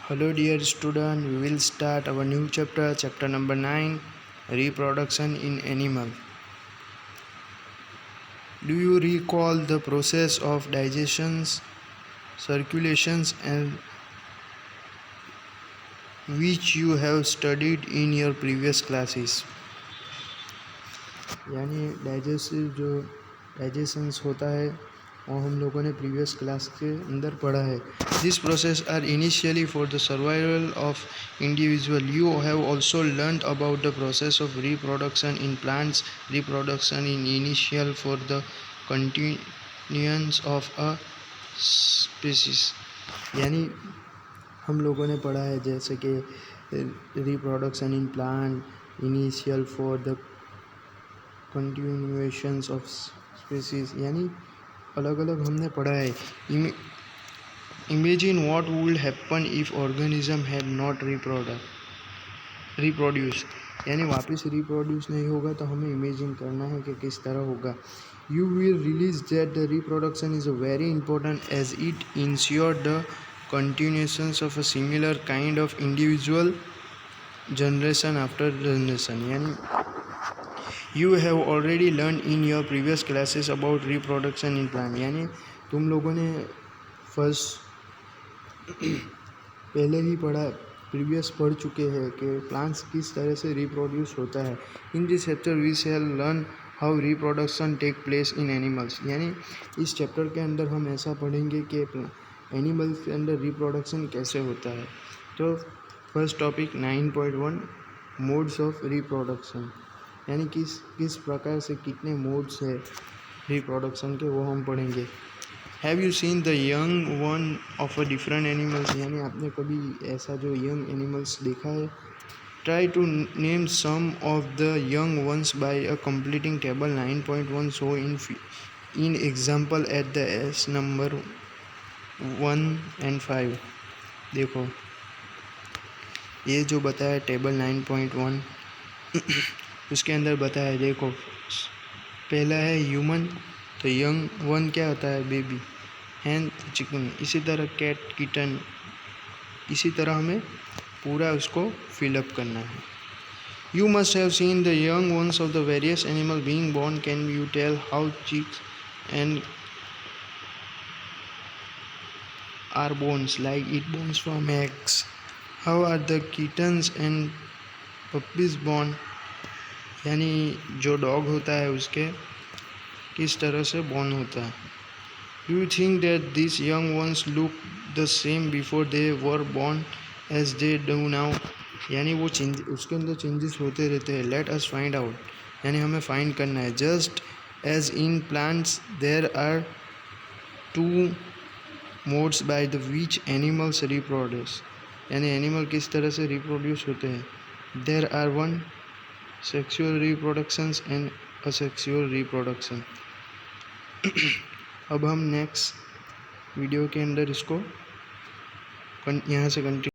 Hello dear student, we will start our new chapter number 9, reproduction in animal. Do you recall the process of digestions, circulations and which you have studied in your previous classes? यानी digestions होता है और हम लोगों ने previous class के अंदर पढ़ा है. This process are initially for the survival of individual. You have also learn about the process of reproduction in plants. Reproduction in initial for the continuance of a species. यानी हम लोगों ने पढ़ा है जैसे कि reproduction in plant initial for the continuations of species, यानी अलग अलग हमने पढ़ा है. Imagine what would happen if organism had not reproduce. यानी वापस रिप्रोड्यूस नहीं होगा तो हमें इमेजिन करना है कि किस तरह होगा. You will realise that the reproduction is very important as it ensure the continuations of a similar kind of individual generation after generation. यानी You have already learned in your previous classes about reproduction in plant. यानी तुम लोगों ने पहले ही previous पढ़ चुके हैं कि प्लांट्स किस तरह से रिप्रोड्यूस होता है. In this chapter we shall learn how reproduction take place in animals. यानी इस चैप्टर के अंदर हम ऐसा पढ़ेंगे कि एनिमल्स के अंदर रिप्रोडक्शन कैसे होता है. तो first topic 9.1 modes of reproduction. यानी किस प्रकार से कितने मोड्स है रिप्रोडक्शन के वो हम पढ़ेंगे. Have you seen the young one of a different animals. यानी आपने कभी ऐसा जो यंग एनिमल्स देखा है. Try to name some of the young ones by a completing table 9.1 so in example at the S number 1 and 5. देखो ये जो बताया टेबल 9.1 उसके अंदर बताया. देखो पहला है ह्यूमन, तो यंग वन क्या होता है बेबी, हैन चिकन. इसी तरह कैट किटन, इसी तरह हमें पूरा उसको फिलअप करना है. You must have seen the young ones of the various animals being born. Can you tell how chicks and are bones like it bones from eggs. How are the kittens and puppies born. यानी जो dog होता है उसके किस तरह से born होता है. Do you think that this young ones look the same before they were born as they do now. यानी वो उसके अंदर चेंजेस होते रहते हैं. Let us find out. यानी हमें फाइंड करना है. Just as in plants there are 2 modes by the which animals reproduce. यानी एनिमल किस तरह से रिप्रोड्यूस होते हैं. There are 1 sexual reproductions and asexual reproduction. अब हम नेक्स्ट वीडियो के अंदर इसको यहाँ से कंटिन्यू